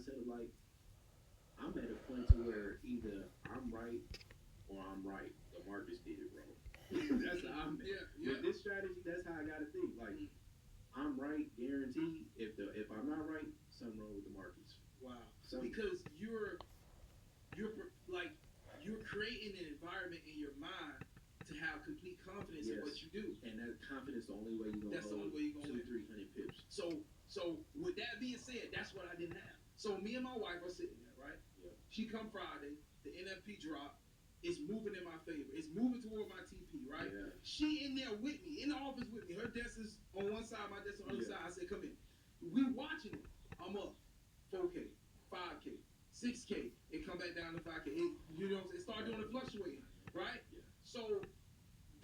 mindset of like I'm at a point to where either I'm right or I'm right. The markets did it wrong. That's how I'm Yeah, with yeah. this strategy. That's how I got to think. Like Mm. I'm right, guaranteed. If I'm not right, something wrong with the markets. Wow. Some Because like you're creating an environment in your mind to have complete confidence in what yes, you do. and that confidence the only way you gonna That's the only hold way you're gonna two, win. 300 pips. So with that being said, that's what I didn't have. So me and my wife are sitting there, right? Yeah, She come Friday, the NFP drop. It's moving in my favor. It's moving toward my TP, right? yeah, She in there with me, in the office with me. Her desk is on one side, my desk on the other yeah, side. I said, come in. We watching it. I'm up 4K, 5K, 6K. It come back down to 5K. You know, it start doing it fluctuating, right? yeah. So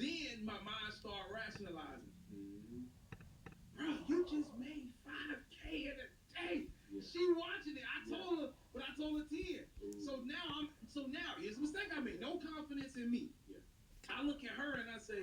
then my mind start rationalizing. Mm-hmm. Bro, you just made 5K in a day. Yeah. She watching it. I Yeah. told her, but I told her 10. Ooh. So now here's a mistake I made. No confidence in me. Yeah. I look at her and I say,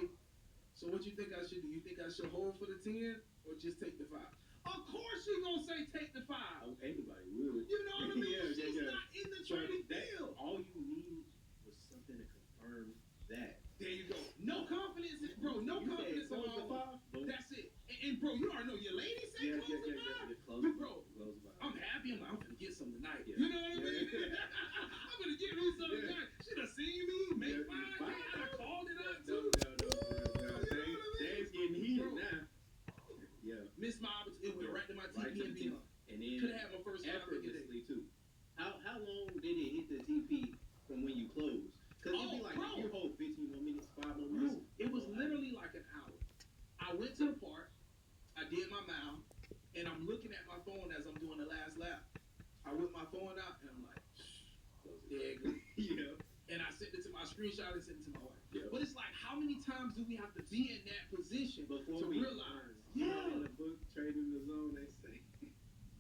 so what you think I should do? You think I should hold for the 10 or just take the 5? Of course she gonna say take the 5. Oh, anybody would. You know what I mean? Yeah, She's yeah. not in the So trading that, field. all you need was something to confirm that. There you go. No confidence, bro. No You confidence said on close the my own. five. Boom. That's it. And bro, you already know your lady say Yeah, close the yeah, 5. yeah. Close, Bro, close the 5. I'm happy. I'm gonna get some tonight. Yeah. You know what I Yeah. mean? I'm gonna get me some Yeah. tonight. She done seen me make Yeah, 5K. I done called it out No, too. no, no, Dave's getting heated Bro. now. Yeah. Missed my opportunity. It went right to my Right TP to and the beat tip. her. And then Could have had my first 5 day. effortlessly too. How long did it hit the TP from when you closed? Because it'd be like bro. if you hold 15 more minutes, 5 more Bro, minutes. it was literally like an hour. I went to the park. I did my mile, and I'm looking at my phone as I'm doing the last lap. I whip my phone out, and I'm like, there it goes. Yeah. And I sent it to my screenshot and sent it to my wife. Yeah. But it's like, how many times do we have to be in that position Before to we realize? You know, Yeah. in the book, Trading the Zone, they say,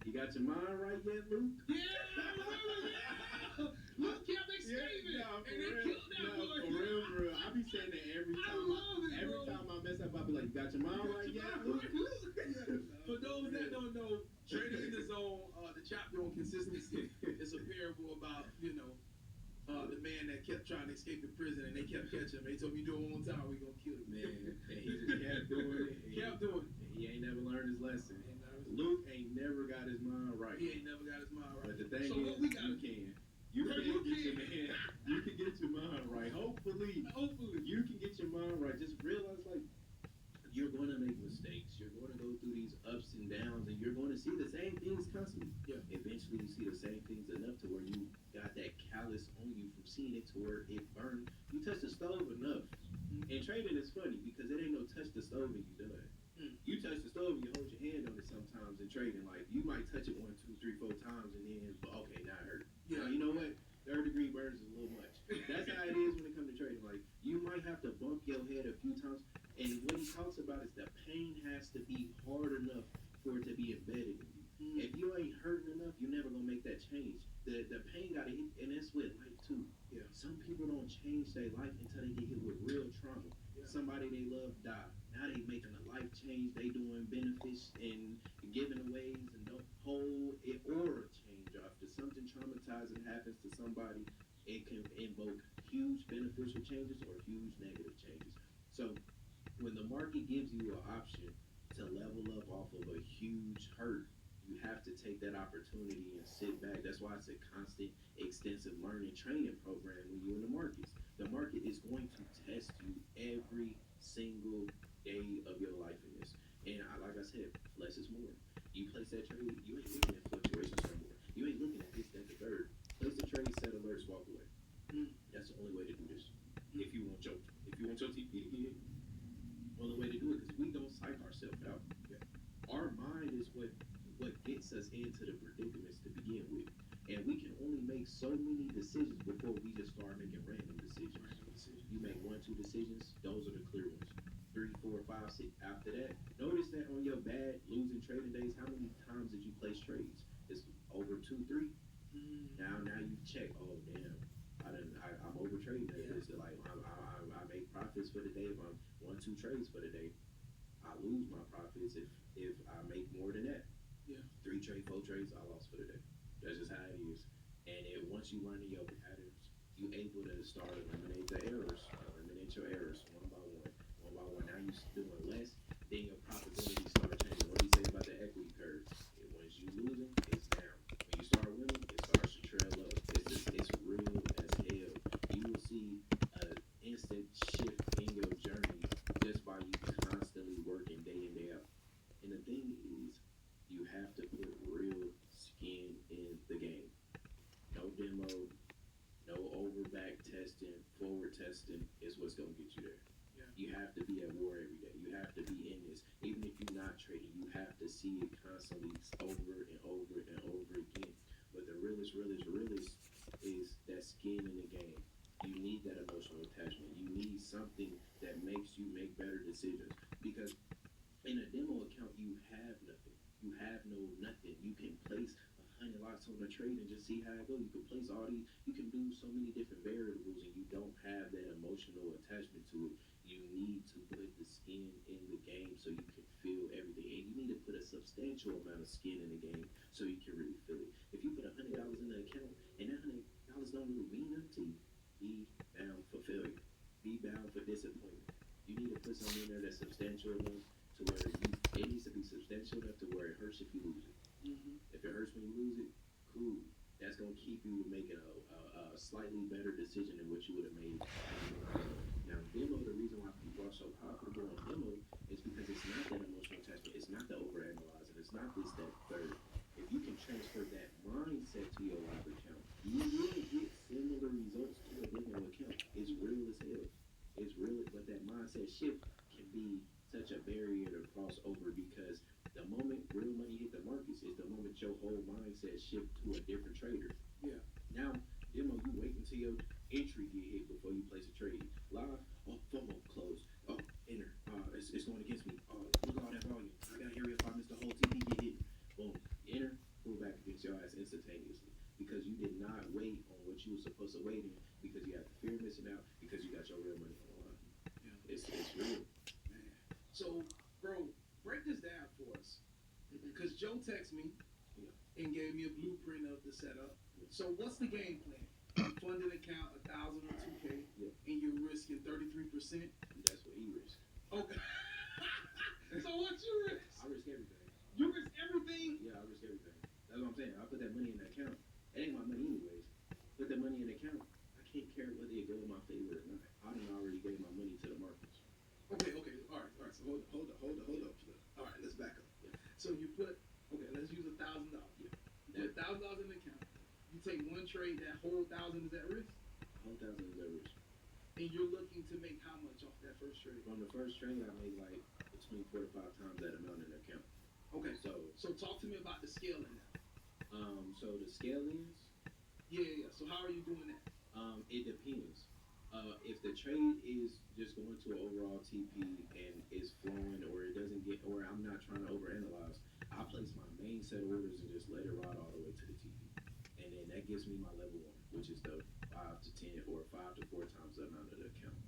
you got your mind right yet, Luke? Yeah, I remember, yeah. Luke kept escaping, Yeah, and they killed that boy. for real. I be saying that every I time. love it, Every bro. time I mess up, I be like, you got your mind right yet, Luke? For those that don't know, Trading in the Zone, the chapter on consistency is a parable about, the man that kept trying to escape the prison and they kept catching him. They told me, do it one more time, we're going to kill him. Man, and he just kept doing it. Kept doing it. And he ain't never learned his lesson. And now Luke ain't never got his mind right. he ain't never got his mind right. But the thing So is, what we gotta you do? can. You can get your man. You can get your mind right. Hopefully, you can get your mind right. Just realize, like, you're going to make mistakes. You're going to go through these ups and downs, and you're going to see the same things constantly. Yeah. Eventually, you see the same things enough to where you got that callus on you from seeing it to where it burned. You touch the stove enough. Mm-hmm. And trading is funny because it ain't no touch the stove and you done. You touch the stove and you hold your hand on it sometimes in trading. Like, you might touch it 1, 2, 3, 4 times and then, but okay, now it hurt. Yeah. Now, you know what? 3rd-degree burns is a little much. That's how it is when it comes to trading. Like, you might have to bump your head a few times. And what he talks about is the pain has to be hard enough for it to be embedded in you. Mm-hmm. If you ain't hurting enough, you're never gonna make that change. The pain gotta hit, and that's with life too. Yeah. Some people don't change their life until they get hit with real trauma. Yeah. Somebody they love died. Now they making a life change. They doing benefits and giving aways and don't hold it or a change after something traumatizing happens to somebody. It can invoke huge beneficial changes or huge negative changes. So when the market gives you an option to level up off of a huge hurt, you have to take that opportunity and sit back. That's why it's a constant, extensive learning training program when you're in the markets. The market is going to test you every single day of your life in this. And like I said, less is more. You place that trade, you ain't looking at fluctuations no more. You ain't looking at this, that, the third. Place the trade, set alerts, walk away. That's the only way to do this. If you want your TP to get hit, only way to do it because we don't psych ourselves out. Yeah. Our mind is what gets us into the predicaments to begin with, and we can only make so many decisions before we just start making random decisions. You make 1, 2 decisions; those are the clear ones. 3, 4, 5, 6. After that, notice that on your bad losing trading days, how many times did you place trades? It's over 2, 3. Now you check. Oh damn. I'm over trading that. Yeah. Like I make profits for the day if I'm 1, 2 trades for the day. I lose my profits if I make more than that. Yeah. 3 trades, 4 trades, I lost for the day. That's just how it is. And once you learn your patterns, you able to start eliminate the errors, eliminate your errors one by one, one by one. Now you doing less, then your profitability start changing. What do you say about the equity curve? Once you losing, it's down. When you start winning, it starts to trail up. It's real as hell. You will see an instant shift in your journey just by you constantly working day in day out. And the thing is, you have to put real skin in the game. No demo, no over back testing, forward testing is what's gonna get you there. Yeah. You have to be at war every day. You have to be in this. Even if you're not trading, you have to see it constantly over and over and over again. But the realest is that skin in the game. You need that emotional attachment. You need something that makes you make better decisions. Because in a demo account, you have nothing. You have no nothing. You can place 100 lots on a trade and just see how it goes. You can place all these. You can do so many different variables, and you don't have that emotional attachment to it. You need to put the skin in the game so you can feel everything, and you need to put a substantial amount of skin in the game so you can really feel it. If you put $100 in the account and that $100 don't really mean nothing to you, be bound for failure. Be bound for disappointment. You need to put something in there that's substantial enough to where it needs to be substantial enough to where it hurts if you lose it. Mm-hmm. If it hurts when you lose it, cool. That's gonna keep you making a slightly better decision than what you would have made. Now, demo, the reason why people are so profitable on demo is because it's not that emotional attachment. It's not the overanalyzing. It's not this, that, third. If you can transfer that mindset to your live account, you will get similar results to a demo account. It's real as hell. It's real, but that mindset shift can be such a barrier to cross over because the moment real money hit the markets is the moment your whole mindset shift to a different trader. Yeah. Now, demo, you wait until your entry get hit before you place a trade. Live, oh, FOMO, close. Oh, enter. It's going against me. Oh, look at all that volume. I gotta hurry up. I missed the whole TP get hit. Boom. Enter, pull back against your ass instantaneously because you did not wait on what you were supposed to wait in because you had the fear of missing out because you got your real money on the line. Yeah. It's real. Man. So, bro, break this down for us. Because Joe texted me and gave me a blueprint of the setup. So what's the game plan? Funded account 1,000 or 2K, and you're risking 33%. That's what he risked. Okay. So what you risk? I risk everything. You risk everything? Yeah, I risk everything. That's what I'm saying. I put that money in the account. It ain't my money anyways. Put that money in the account. I can't care whether it go in my favor or not. I done already gave my money to the markets. Okay. All right. So hold up. All right, let's back up. Yeah. So you put, let's use $1,000. Yeah. You put $1,000 in the account. You take one trade, that whole 1,000 is at risk. Whole 1,000 is at risk. And you're looking to make how much off that first trade? From the first trade, I made like between 4 to 5 times that amount in the account. Okay. So talk to me about the scaling now. So the scalings. Yeah. So how are you doing that? It depends. If the trade is just going to an overall TP and is flowing, or it doesn't get, or I'm not trying to overanalyze, I place my main set orders and just let it ride all the way to the TP, and then that gives me my level 1, which is the 5 to 10 or 5 to 4 times the amount of the account.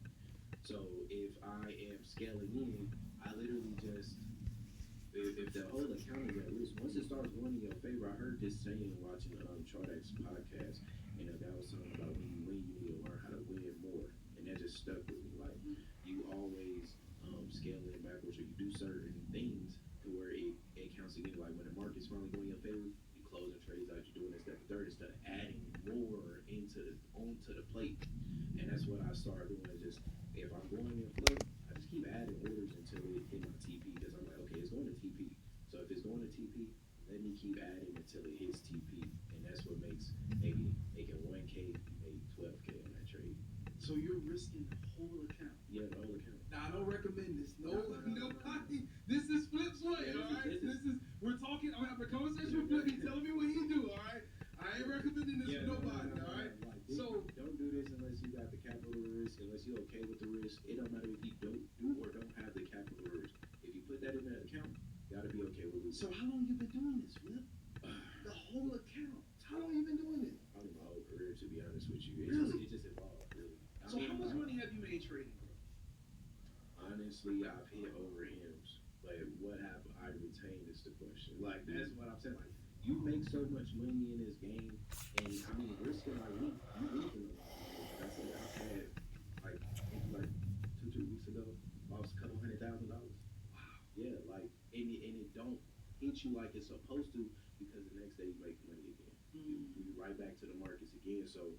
So if I am scaling in, I literally just if the whole account is at risk, once it starts going in your favor, I heard this saying watching Chardax podcast, and the guy was talking about when you win, you need to learn how to win more, and that just stuck with me. Like you always scale in backwards, or you do certain things to where it counts again. Like when the market's finally going in your favor, you closing trades out, you're doing this, that, the third, instead of adding more onto the plate, and that's what I started doing. Is just if I'm going in flow, I just keep adding orders until it hit my TP because I'm like, okay, it's going to TP. So if it's going to TP, let me keep adding until it hits TP, and that's what makes maybe making 1K, maybe 12K on that trade. So you're risking the whole account? Yeah, the whole account. Now I don't recommend this. Nobody. This is Flip's way, all right? We're talking. I'm having a conversation with Flip. He's telling me what he do, all right? I ain't recommending this for nobody, all right? So don't do this unless you got the capital risk, unless you're okay with the risk. It don't matter if you don't do or don't have the capital risk. If you put that in that account, you gotta be okay with it. So how long you been doing this, Flip? The whole account. How long you been doing this? Probably my whole career, to be honest with you. Really? It just evolved, really. So how much money have you made trading, bro? Honestly, I've hit over M's, but what have I retained is the question. Like that's what I'm saying. Like you make so much money in this game, and I mean, risking like me, you losing a lot. Like I said, I've had like maybe like 2 3 weeks ago, lost a couple $100,000. Yeah, like and it don't hit you like it's supposed to because the next day you make money again. You right back to the markets again. So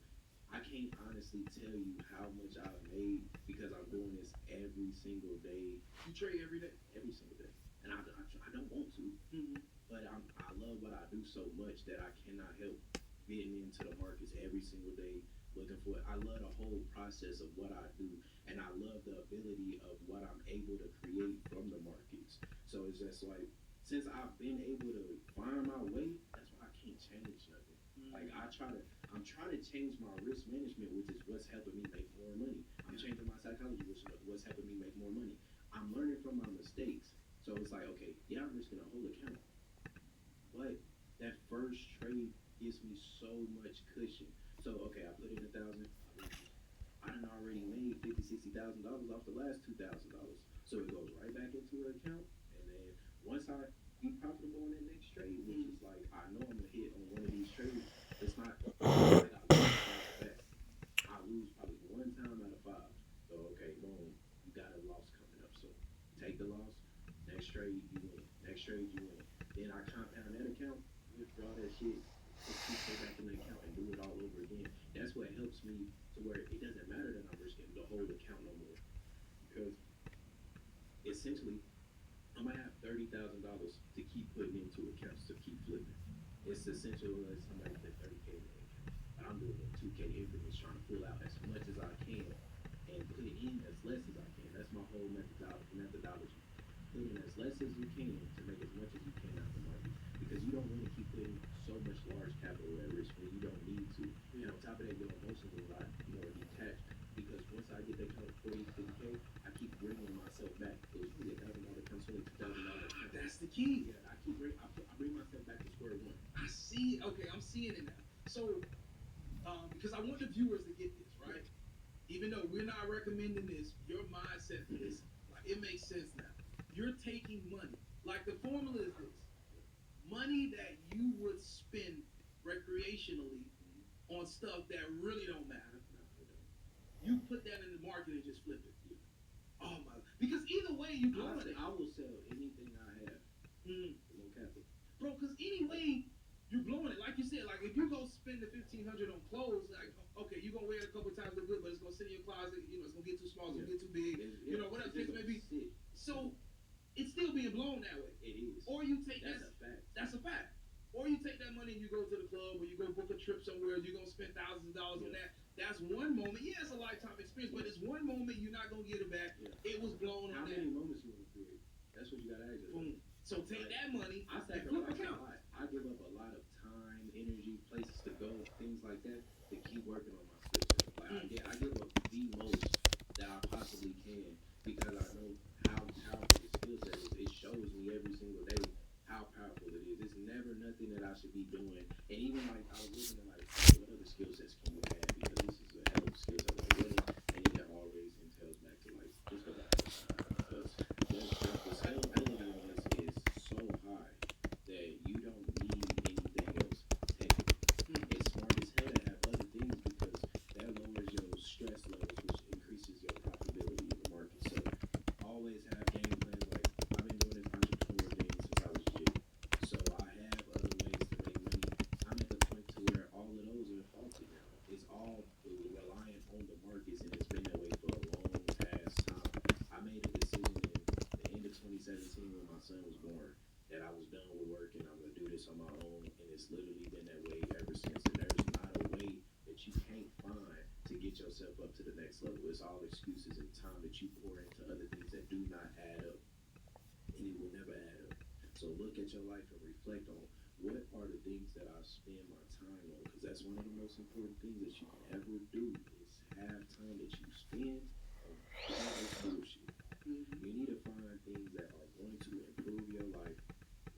I can't honestly tell you how much I've made because I'm doing this every single day, You trade every day. every single day, and I don't want to, Mm-hmm. but I love what I do so much that I cannot help getting into the markets every single day, looking for it. I love the whole process of what I do, and I love the ability of what I'm able to create from the markets. So it's just like since I've been able to find my way, that's why I can't change nothing. Like I'm trying to change my risk management, which is what's helping me make more money. I'm changing my psychology, which is what's helping me make more money. I'm learning from my mistakes. So it's like, okay, yeah, I'm risking a whole account, but that first trade gives me so much cushion. So okay, I put in 1,000. I done already made 50, $60,000 off the last $2,000. So it goes right back into an account, and then once I be profitable on that next trade, which is like I know I'm gonna hit on one of these trades. It's not like I lose back to back. I lose probably one time out of five. So okay, boom, you got a loss coming up. So take the loss. Next trade you win. Next trade you win. Then I compound that account, withdraw that shit, put 2K back in the account, and do it all over again. That's what helps me to where it doesn't matter that I'm risking the whole account no more because essentially I'm gonna have $30,000 to keep putting into accounts to keep flipping. It's essential as somebody put 30K in their account, but I'm doing it in 2K increments, trying to pull out as much as I can and put in as less as I can. That's my whole methodology. Put in as less as you can to make as much as you can out the market because you don't want to keep putting so much large capital at risk when you don't need to. And on top of that, your emotions are a lot more detached because once I get that kind of 40, 50K, I keep bringing myself back. It was really $1,000 account, only $2,000 account. That's the key. Yeah, I bring myself back to square one. I see. Okay, I'm seeing it now. So, because I want the viewers to get this right, even though we're not recommending this, your mindset for this, like it makes sense now. You're taking money. Like the formula is this: money that you would spend recreationally on stuff that really don't matter. You put that in the market and just flip it. Oh my! Because either way, you blowing it. I will sell anything I have for no capital. Bro, because anyway, you're blowing it. Like you said, like if you go spend the 1,500 on clothes, like okay, you're gonna wear it a couple times, look good, but it's gonna sit in your closet. You know, it's gonna get too small, it's gonna get too big. You know, whatever the case may be. So it's still being blown that way. It is. Or you take that's a fact. That's a fact. Or you take that money and you go to the club, or you go book a trip somewhere. You're gonna spend thousands of dollars on that. That's one moment. Yeah, it's a lifetime experience, but it's one moment you're not gonna get it back. It was blown How on that. many moments you want to create? That's what you gotta ask yourself. Boom. So take that money. I sacrifice a lot. I give up a lot of time, energy, places to go, things like that, to keep working on my skill set. Like I give up the most that I possibly can because I know how powerful the skill set is. It shows me every single day how powerful it is. It's never nothing that I should be doing. And even like I was looking at like what other skill sets can you add because this is a hell of a skill set. Like what and it always entails back to like just go back to because the scalability on this is so high that you don't need anything else technically. It's smart as hell to have other things because that lowers your stress levels, which increases your profitability in the market. So always have game plans. Like I've been doing this entrepreneur thing since I was a kid. So I have other ways to make money. I'm at the point to where all of those are faulty now. It's all reliant on the markets and it's been that way for a long past time. I made a decision in the end of 2017 when my son was born that I was done with work and I'm gonna do this on my own and it's literally been that way ever since. And there's not a way that you can't find to get yourself up to the next level. It's all excuses and time that you pour into other things that do not add up and it will never add up. So look at your life and reflect on what are the things that I spend my time on because that's one of the most important things that you can ever do is have time that you spend on pointless bullshit. You need to find things that are going to improve your life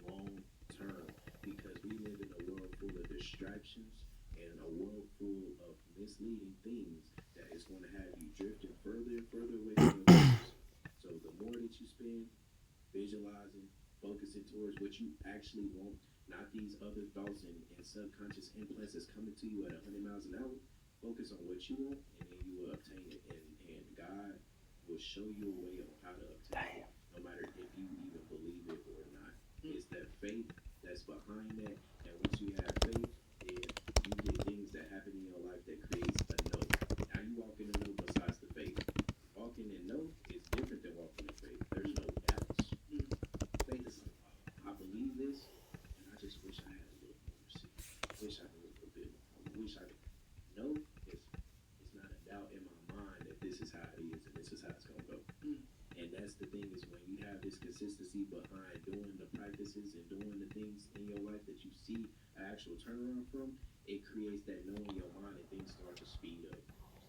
long term because we live in a world full of distractions and a world full of misleading things that is going to have you drifting further and further away from your goals. So the more that you spend visualizing, focusing towards what you actually want, not these other thoughts and subconscious implants that's coming to you at 100 miles an hour. Focus on what you want, and then you will obtain it. And God will show you a way on how to obtain it, no matter if you even believe it or not. It's that faith that's behind that. And once you have faith, then you get things that happen in your life that creates a no. Now you walk in a no besides the faith. Walking in no is different than walking in faith. There's no doubts. Faith is like, oh, I believe this, and I just wish I had a little more receipt. Wish I could a little bit more. I wish I could. No, it's not a doubt in my mind that this is how it is and this is how it's gonna go. And that's the thing, is when you have this consistency behind doing the practices and doing the things in your life that you see an actual turnaround from, it creates that no in your mind, and things start to speed up.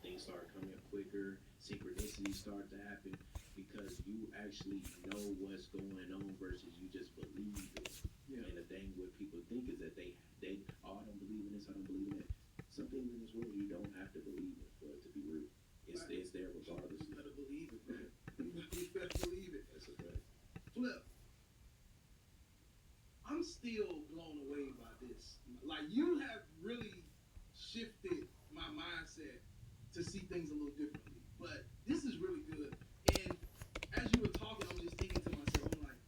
Things start coming quicker, synchronicities start to happen because you actually know what's going on versus you just believe it. Yeah. And the thing what people think is that they oh, I don't believe in this, I don't believe in that. Some things in this world you don't have to believe in for it to be real. It's there regardless. You gotta believe it, man. You gotta believe it. That's a fact. Flip. I'm still blown away by this. Like, you have really shifted my mindset to see things a little differently. But this is really good. And as you were talking, I'm just thinking to myself, I'm like,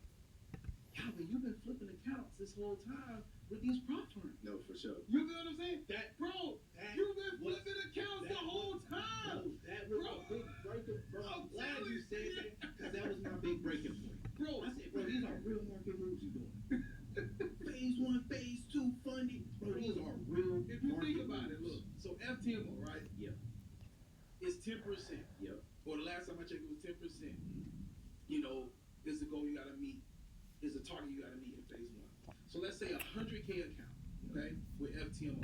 Calvin, you've been flipping accounts this whole time with these prop firms. No, for sure. You know what I'm saying? You've been flipping accounts the whole time. Bro, that was a big breaking point. I'm glad you said that, because that was my big breaking point. Bro, I said, bro, these are real market moves you're doing. Phase 1, phase 2 funding. Bro, these are real. If you think about it, look. So FTMO, right? Yeah. It's 10%. Yep. Or the last time I checked, it was 10%. You know, there's a goal you gotta meet. There's a target you gotta meet in phase 1. So let's say 100K account, okay, with FTMO.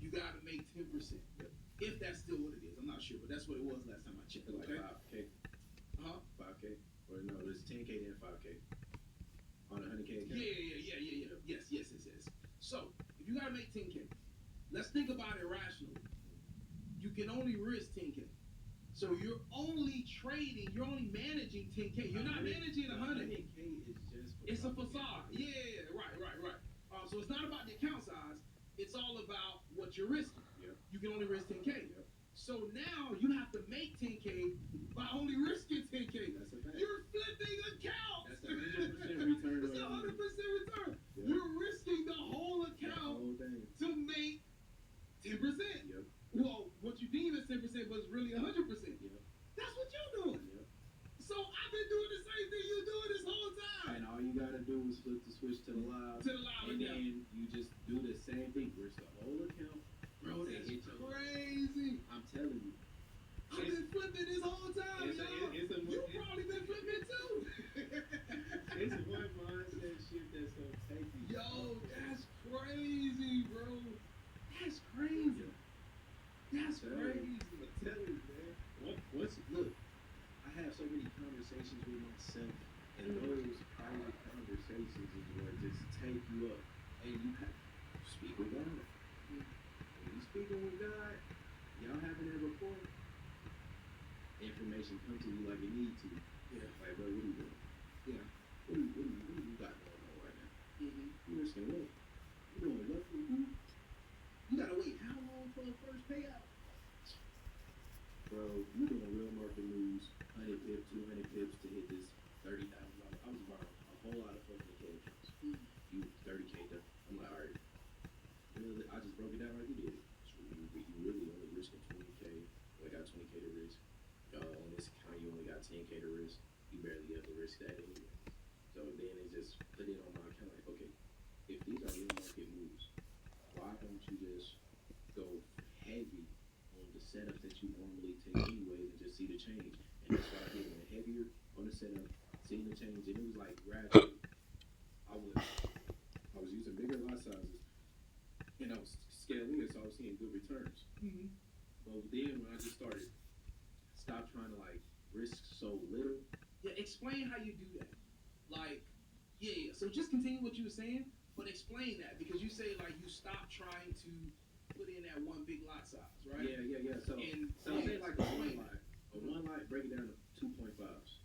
You gotta make 10%. Yep. If that's still what it is, I'm not sure, but that's what it was last time I checked. Okay? Like 5K. Huh? 5K. Or no, it's 10K then 5K. On a 100K account. Yeah. Yes. So if you gotta make 10K, let's think about it rationally. You can only risk 10K. So you're only trading, you're only managing 10K. You're not managing 100. 100K is just it's a facade. Yeah, right. So it's not about the account size. It's all about what you're risking. Yep. You can only risk 10K. Yep. So now you have to make 10K by only risking 10K. That's a fact. You're flipping accounts. That's a 100% return. It's 100% return. Yep. You're risking the whole account to make 10%. Yep. Well, what you deem as 10% was really 100%. Yep. That's what you're doing. Yep. So I've been doing the same thing you're doing this whole time. And all you gotta do is flip the switch to the live. And then you just do the same thing. Risk the whole account. Bro, that's crazy. I'm telling you. I've been flipping this whole time, y'all. You've probably been flipping too. It's one mindset shift that's gonna take you. Yo, that's crazy, bro. That's crazy. That's crazy. I'm telling you, man. Look, I have so many conversations with myself, and those private conversations is what just take you up. And you have to speak with God. When you speaking with God, y'all having that rapport, information come to you like it need to. Yeah. Like, bro, what are you doing? Yeah. What do you got going on right now? You risking what? You doing what for who? You gotta wait how long for the first payout? Bro, you doing real market moves, 100 pips, 200 pips to hit this $30,000. I was buying a whole lot of fucking K accounts. You 30K though. I'm like, alright. Really, I just broke it down like you did. So you really only risking 20K. I got 20K to risk. On this account, you only got 10K to risk. You barely ever risk that anyway. So then it just put it on my account like, okay, if these are real market moves, why don't you just go heavy on the setups that you normally take anyways and just see the change? And that's what I did. Went heavier on the setup, seeing the change, and it was like gradual. I was using bigger lot sizes, and I was scaling it, so I was seeing good returns. But then when I just started, stop trying to like risk so little. Yeah, explain how you do that. Like, yeah. So just continue what you were saying, but explain that, because you say like you stop trying to put in that one big lot size, right? Yeah. So say like a one lot, break it down to 2.5s.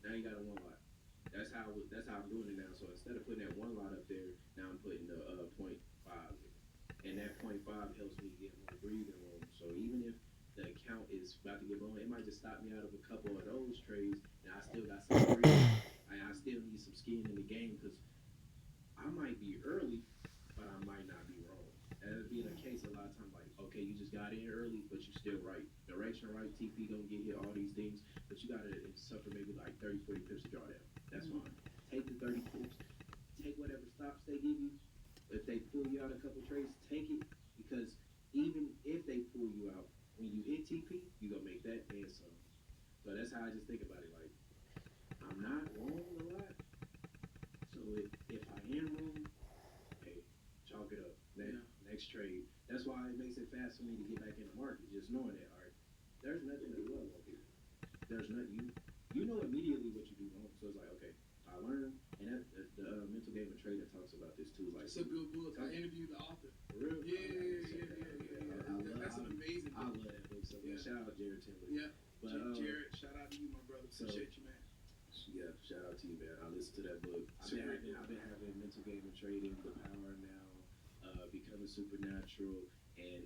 Now you got a one lot. That's how I'm doing it now. So instead of putting that one lot up there, now I'm putting the like breathing room. So even if the account is about to get blown, it might just stop me out of a couple of those trades, and I still got some breathing. I still need some skin in the game because I might be early, but I might not be wrong. That'll be the case a lot of times. Like, okay, you just got in early, but you still right. Direction right, TP gonna get hit, all these things, but you gotta suffer maybe like 30, 40 pips to drawdown. That's fine. Take the 30 pips. Take whatever stops they give you. If they pull you out a couple trades, take it because even if they pull you out, when you hit TP, you gonna make that and some. So that's how I just think about it. Like, I'm not wrong a lot. So if I am wrong, hey, chalk it up. Next trade. That's why it makes it fast for me to get back in the market. Just knowing that, all right, there's nothing to love up here. There's nothing you know immediately what you do wrong. So it's like, okay, I learned, and that, the mental game of trading talks about this too. Like, it's a good book. I interviewed the author. For real? Yeah. That's an amazing book. I love that book so much. Shout out Jared Timber. Yeah. But, Jared, shout out to you, my brother. Appreciate you, man. Yeah, shout out to you, man. I listened to that book. I've been having mental game of trading, the power now, becoming supernatural, and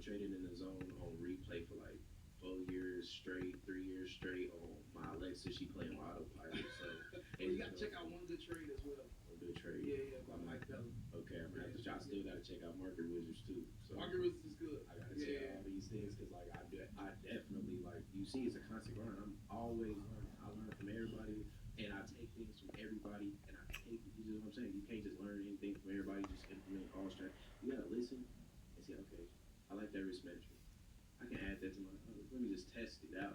trading in the zone on replay for like 4 years straight, 3 years straight on my Alexa. She playing on autopilot. So you gotta check out One Good Trade as well. One Good Trade. Yeah, by Mike Bell. Okay, I'm gonna have to. I still gotta check out Market Wizards too. So Market Wizards is good. I gotta check out all these things because like I definitely like you see it's a constant grind. I'm always learning. I learn from everybody and I take things from everybody and I take you know what I'm saying. You can't just learn anything from everybody. Just implement all strategy. You gotta listen and say, okay, I like that risk management. I can add that to my. Let me just test it out,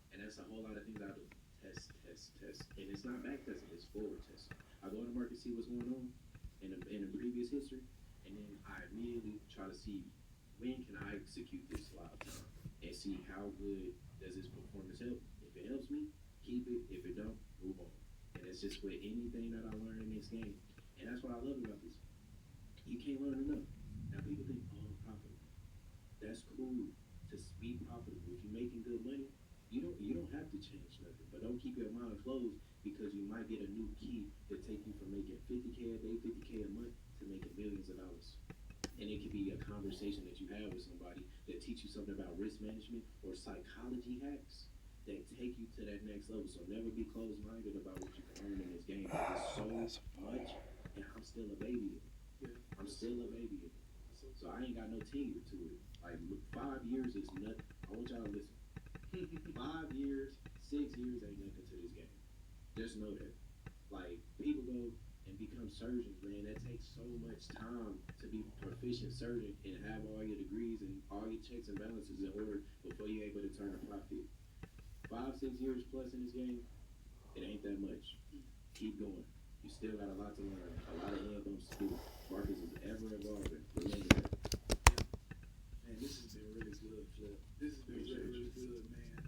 and that's a whole lot of things I do. Test, and it's not back testing. It's forward testing. I go to the market, see what's going on in the previous history, and then I immediately try to see when can I execute this live time and see how good does this performance help. If it helps me, keep it. If it don't, move on. And it's just with anything that I learn in this game, and that's what I love about this. You can't learn enough. Now people think, oh, I'm profitable. That's cool to be profitable. If you're making good money, you don't have to change nothing. But don't keep your mind closed because you might get a new key to take you from making $50K a day, $50K a month to making millions of dollars. And it could be a conversation that you have with somebody that teach you something about risk management or psychology hacks that take you to that next level. So never be closed-minded about what you can learn in this game. There's so much, and I'm still a baby in it. I'm still a baby in it. So I ain't got no tenure to it. Like 5 years is nothing. I want y'all to listen. 5 years, 6 years ain't nothing to this game. Just know that. Like people go and become surgeons, man. That takes so much time to be proficient surgeon and have all your degrees and all your checks and balances in order before you're able to turn a profit. 5, 6 years plus in this game, it ain't that much. Keep going. You still got a lot to learn, a lot of hand bumps to do. Markets is ever evolving. Remember that. Man, this has been really good, Flip. This has been really good, man.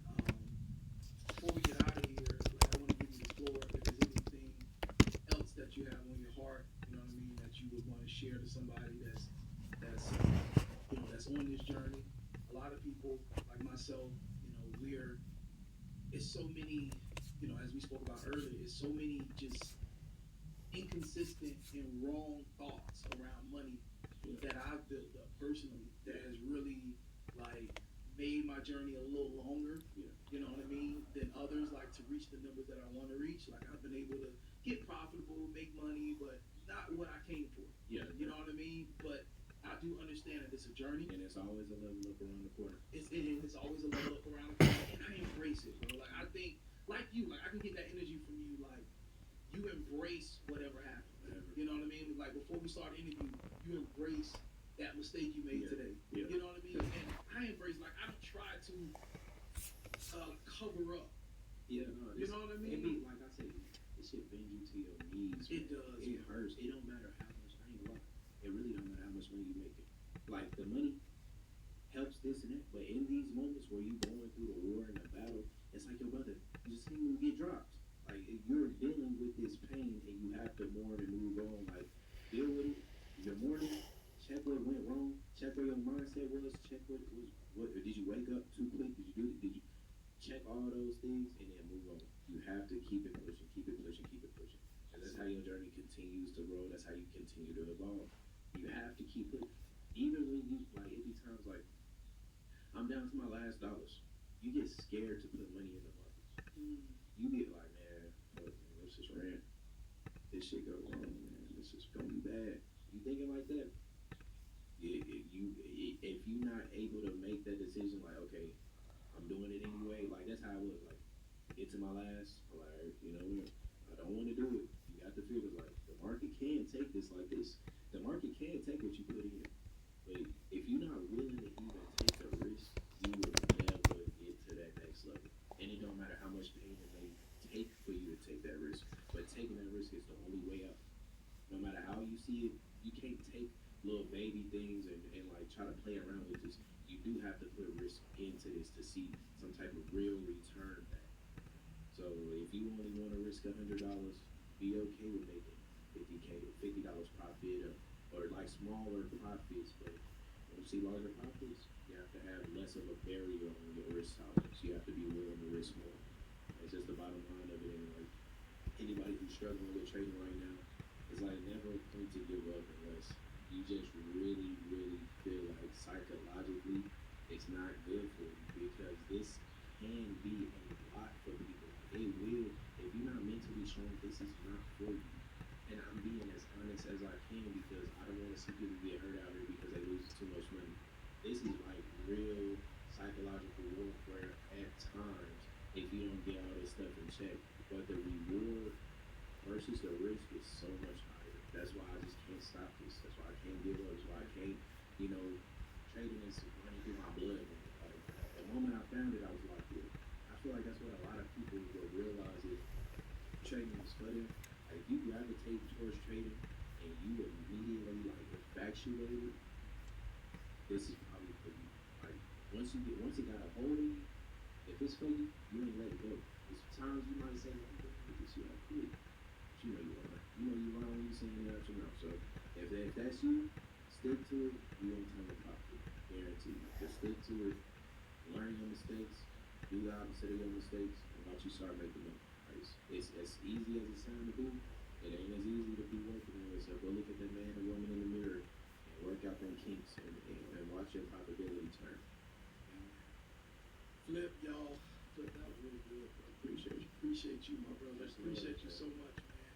Before we get out of here, like, I want to give you the floor. If there's anything else that you have on your heart, you know what I mean, that you would want to share to somebody that's on this journey. A lot of people, like myself, it's so many, as we spoke about earlier, it's so many just inconsistent and wrong thoughts around money that I've built up personally that has really made my journey a little longer, you know what I mean, than others, to reach the numbers that I want to reach. I've been able to get profitable, make money, but not what I came for. Yeah. You know what I mean? But I do understand that it's a journey. And it's always a level up around the corner. It's always a level up around the corner, and I embrace it, bro. I think, like you, I can get that energy from you, you embrace whatever happens. You know what I mean? Before we start the interview, you embrace that mistake you made today. Yeah. You know what I mean? And I embrace, I don't try to cover up. Yeah, no. You know what I mean? It be, like I said, this shit bend you to your knees. It does. It hurts. It don't matter how much, I ain't gonna lie. It really don't matter how much money you make it. The money helps this and that, but in these moments where you going through the war and the battle, it's like your brother, you just seen him get dropped. You're dealing with this pain and you have to mourn and move on. Deal with it. You're mourning. Check what went wrong. Check where your mindset was. Check what did you wake up too quick? Did you check all those things and then move on? You have to keep it pushing, keep it pushing, keep it pushing. And that's how your journey continues to grow. That's how you continue to evolve. You have to keep it. Even when you, it be times times like I'm down to my last dollars. You get scared to put money in the markets. You get like, man, fuck, man, let's just rant. This shit go wrong, man. This is gonna be bad. You thinking like that? If you not able to make that decision, like, okay, I'm doing it anyway. Like that's how it was. Like get to my last, I'm like, you know what? I don't want to do it. You got the feelings like the market can take this like this. The market can take what you put in. But if you're not willing to even take the risk, you will never get to that next level. And it don't matter how much pain it may take for you to take that risk. But taking that risk is the only way out. No matter how you see it, you can't take little baby things and like try to play around with this. You do have to put risk into this to see some type of real return back. So if you only want to risk $100, be okay with making 50K or $50 profit or like smaller profits. But when you see larger profits, you have to have less of a barrier on your risk tolerance. You have to be willing to risk more. It's just the bottom line of it. And like anybody who's struggling with trading right now, it's like never a point to give up unless you just really, really feel like psychologically it's not good for you because this can be a lot for people. It will, if you're not mentally strong, this is not for you. And I'm being as honest as I can because I don't want to see people get hurt out here because they lose too much money. This is like real psychological warfare at times if you don't get all this stuff in check. But the reward versus the risk is so much higher. That's why I just can't stop this. That's why I can't give up. That's why I can't, you know, trading is running through my blood. Like the moment I found it, I was like, yeah. I feel like that's what a lot of people will realize is trading is for them. Like if you gravitate towards trading and you immediately like infatuated, this is probably for you. Like once it got a hold of you, if it's for you, you ain't let it go. There's times you might say, like, this you have quit. But you know you are. You know you are when you saying it out your mouth. So if that's you, stick to it, you won't turn the profit. Guarantee you. Just stick to it, learn your mistakes, do the opposite of your mistakes, and watch you start making money. Right? It's as easy as it sounds to do. It ain't as easy to be working on it. So go look at that man or woman in the mirror and work out them kinks and watch your profitability turn. Flip, y'all. Flip, that was really good, bro. Appreciate you, my brother. Appreciate you so much, man.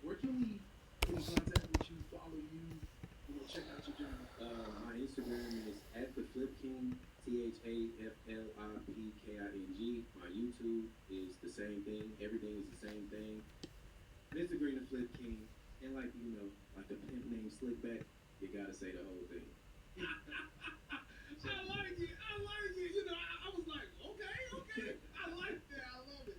Where can we get in contact with you, follow you, check out your journey? My Instagram is at the Flip King, THAFLIPKING. My YouTube is the same thing. Everything is the same thing. Mr. Green the Flip King, and like like the pimp named Slickback, you gotta say the whole thing. I like it. I was like, okay. I like that. I love it.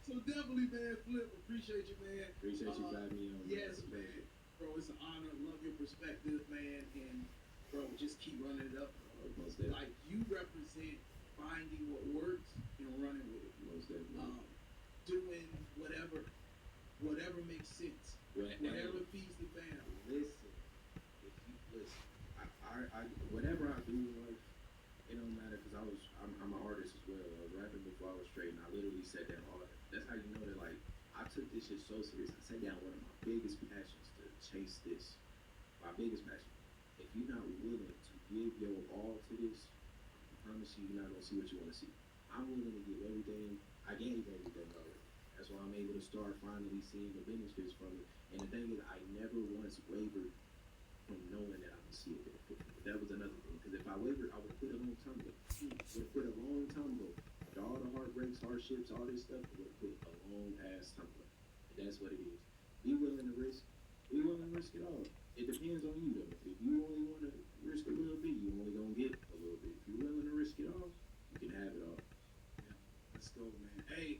So definitely, man, Flip, appreciate you, man. Appreciate you having me on. Yes, man. Bro, it's an honor. Love your perspective, man. And, bro, just keep running it up, bro. Like, you represent finding what works and running with it. Most definitely. Doing whatever makes sense. Whatever feeds the family. Listen, I whatever I do in life, it don't matter because I'm an artist as well. I was rapping before I was trading. I literally sat down all that. That's how you know that like I took this shit so serious. I sat down one of my biggest passions to chase this. My biggest passion. If you're not willing to give your all to this, I promise you, you're not gonna see what you want to see. I'm willing to give everything. I gave everything already. That's why I'm able to start finally seeing the benefits from it. And the thing is, I never once wavered from knowing that I would see a benefit. But that was another thing. Because if I wavered, I would have quit a long time ago. Would have quit a long time ago. After all the heartbreaks, hardships, all this stuff, I would have quit a long ass time ago. And that's what it is. Be willing to risk. Be willing to risk it all. It depends on you though. If you only want to risk a little bit, you only gonna get a little bit. If you're willing to risk it all, you can have it all. Yeah, let's go, man. Hey,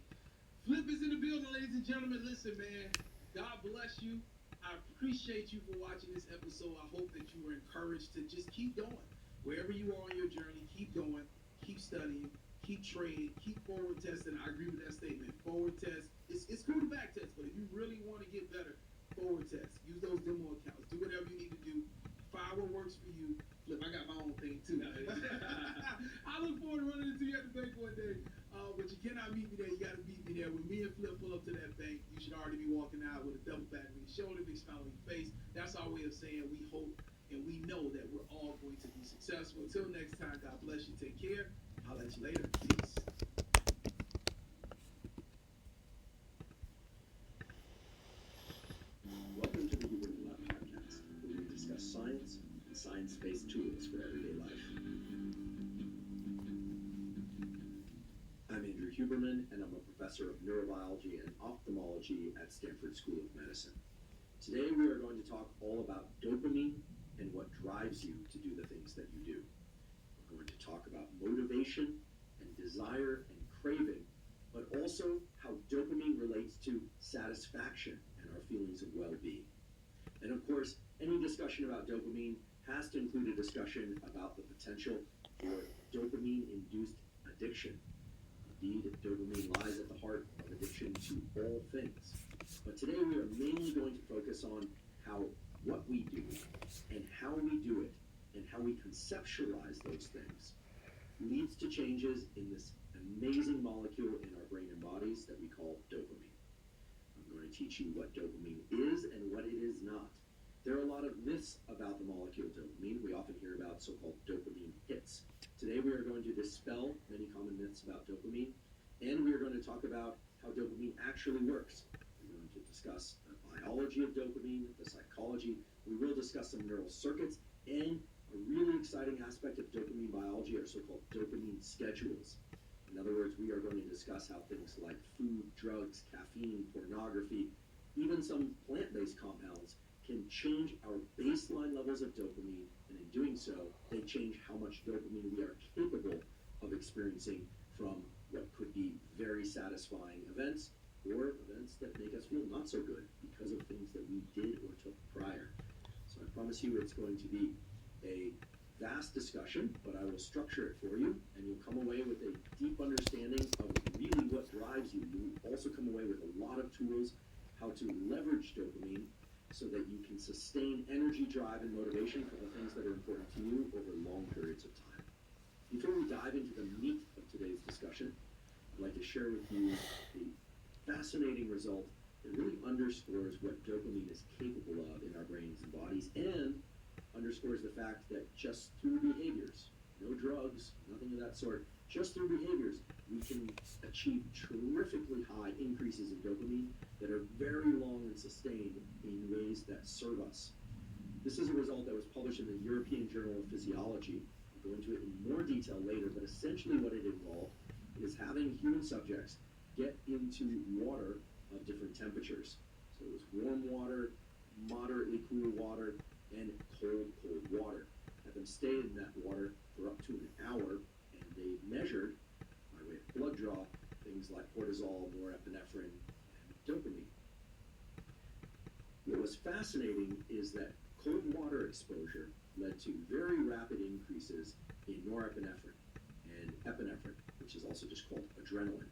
Flip is in the building, ladies and gentlemen. Listen, man. God bless you. I appreciate you for watching this episode. I hope that you were encouraged to just keep going. Wherever you are on your journey, keep going, keep studying, keep trading, keep forward testing. I agree with that statement. Forward test. It's cool to back test, but if you really want to get better, forward test. Use those demo accounts. Do whatever you need to do. Find what works for you. Flip, I got my own thing too. I look forward to running into you at the bank one day. But you cannot meet me there. You got to meet me there. When me and Flip pull up to that bank, you should already be walking out with a double back on your shoulder, big smile on your face. That's our way of saying we hope and we know that we're all going to be successful. Until next time, God bless you. Take care. I'll let you later. Peace. Welcome to the Huberman Lab podcast, where we discuss science and science-based tools for everyday life. I'm Andrew Huberman, and I'm a professor of neurobiology and ophthalmology at Stanford School of Medicine. Today we are going to talk all about dopamine and what drives you to do the things that you do. We're going to talk about motivation and desire and craving, but also how dopamine relates to satisfaction and our feelings of well-being. And of course, any discussion about dopamine has to include a discussion about the potential for dopamine-induced addiction. Indeed, dopamine lies at the heart of addiction to all things. But today we are mainly going to focus on how what we do and how we do it and how we conceptualize those things leads to changes in this amazing molecule in our brain and bodies that we call dopamine. I'm going to teach you what dopamine is and what it is not. There are a lot of myths about the molecule dopamine. We often hear about so-called dopamine hits. Today we are going to dispel many common myths about dopamine, and we are going to talk about how dopamine actually works. We're going to discuss the biology of dopamine, the psychology. We will discuss some neural circuits, and a really exciting aspect of dopamine biology are so-called dopamine schedules. In other words, we are going to discuss how things like food, drugs, caffeine, pornography, even some plant-based compounds can change our baseline levels of dopamine, and in doing so, they change how much dopamine we are capable of experiencing from what could be very satisfying events or events that make us feel not so good because of things that we did or took prior. So I promise you it's going to be a vast discussion, but I will structure it for you, and you'll come away with a deep understanding of really what drives you. You will also come away with a lot of tools how to leverage dopamine so that you can sustain energy, drive, and motivation for the things that are important to you over long periods of time. Before we dive into the meat of today's discussion, I'd like to share with you a fascinating result that really underscores what dopamine is capable of in our brains and bodies, and underscores the fact that just through behaviors, no drugs, nothing of that sort, just through behaviors, we can achieve terrifically high increases in dopamine that are very long and sustained in ways that serve us. This is a result that was published in the European Journal of Physiology. I'll go into it in more detail later, but essentially what it involved is having human subjects get into water of different temperatures. So it was warm water, moderately cool water, and cold water. Have them stay in that water for up to an hour, and they measured, by way of blood draw, things like cortisol, norepinephrine, and dopamine. What was fascinating is that cold water exposure led to very rapid increases in norepinephrine and epinephrine, which is also just called adrenaline.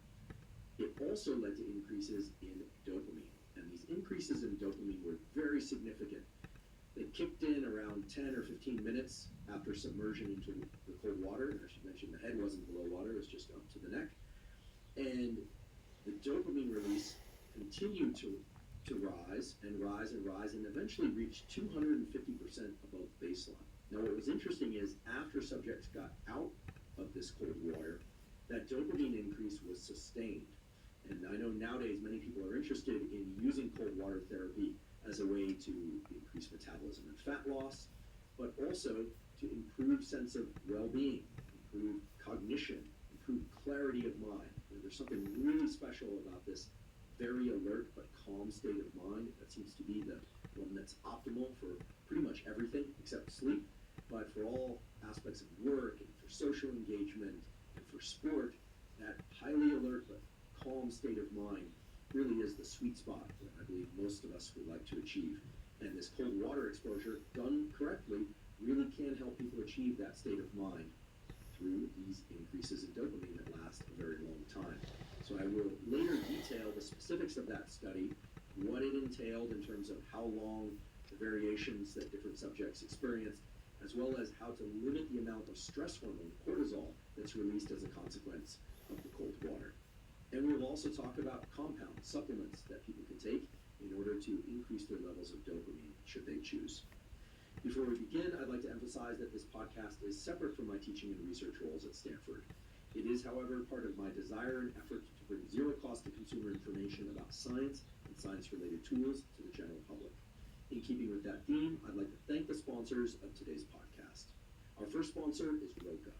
It also led to increases in dopamine, and these increases in dopamine were very significant. They kicked in around 10 or 15 minutes after submersion into the cold water. And I should mention the head wasn't below water, it was just up to the neck. And the dopamine release continued to rise and rise and rise, and eventually reached 250% above baseline. Now what was interesting is after subjects got out of this cold water, that dopamine increase was sustained. And I know nowadays many people are interested in using cold water therapy as a way to increase metabolism and fat loss, but also to improve sense of well-being, improve cognition, improve clarity of mind. There's something really special about this very alert but calm state of mind that seems to be the one that's optimal for pretty much everything except sleep, but for all aspects of work and for social engagement and for sport, that highly alert but calm state of mind really is the sweet spot that I believe most of us would like to achieve. And this cold water exposure, done correctly, really can help people achieve that state of mind through these increases in dopamine that last a very long time. So I will later detail the specifics of that study, what it entailed in terms of how long the variations that different subjects experienced, as well as how to limit the amount of stress hormone, cortisol, that's released as a consequence of the cold water. And we will also talk about compounds, supplements that people can take in order to increase their levels of dopamine should they choose. Before we begin, I'd like to emphasize that this podcast is separate from my teaching and research roles at Stanford. It is, however, part of my desire and effort to bring zero cost to consumer information about science and science-related tools to the general public. In keeping with that theme, I'd like to thank the sponsors of today's podcast. Our first sponsor is Roka.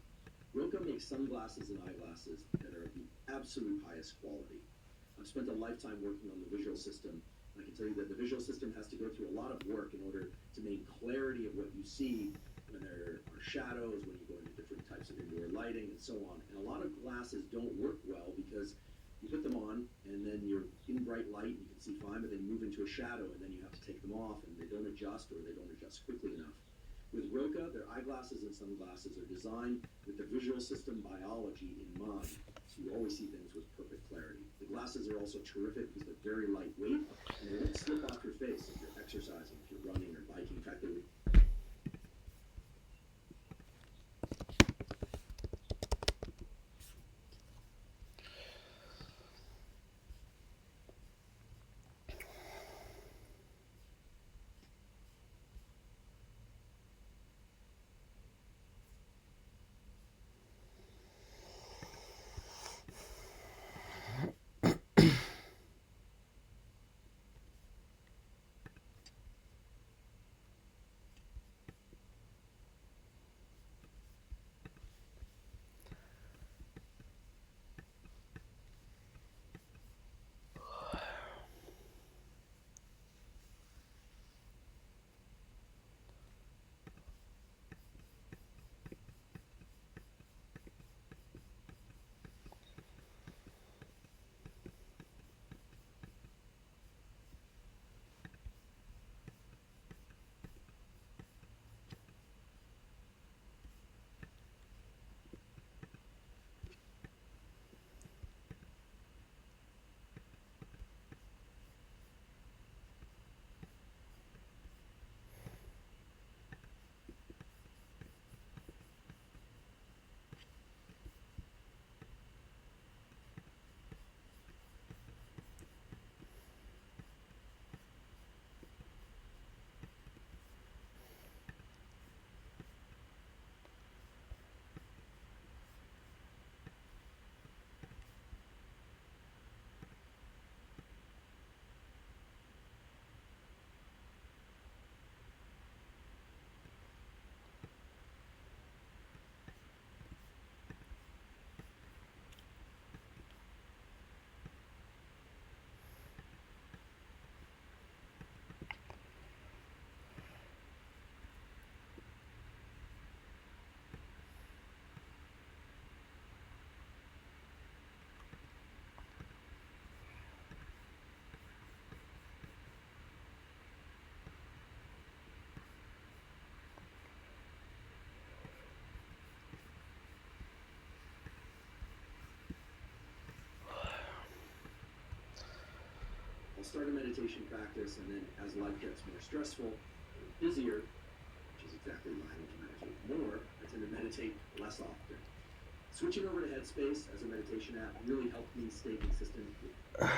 Roka makes sunglasses and eyeglasses that are of the absolute highest quality. I've spent a lifetime working on the visual system. I can tell you that the visual system has to go through a lot of work in order to maintain clarity of what you see when there are shadows, when you go into different types of indoor lighting, and so on. And a lot of glasses don't work well because you put them on, and then you're in bright light, and you can see fine, but then you move into a shadow, and then you have to take them off, and they don't adjust, or they don't adjust quickly enough. With Roka, their eyeglasses and sunglasses are designed with the visual system biology in mind, so you always see things with perfect clarity. The glasses are also terrific because they're very lightweight, and they won't slip off your face if you're exercising, if you're running or biking. In fact, they would start a meditation practice, and then as life gets more stressful or busier, which is exactly why I need to meditate more, I tend to meditate less often. Switching over to Headspace as a meditation app really helped me stay consistent with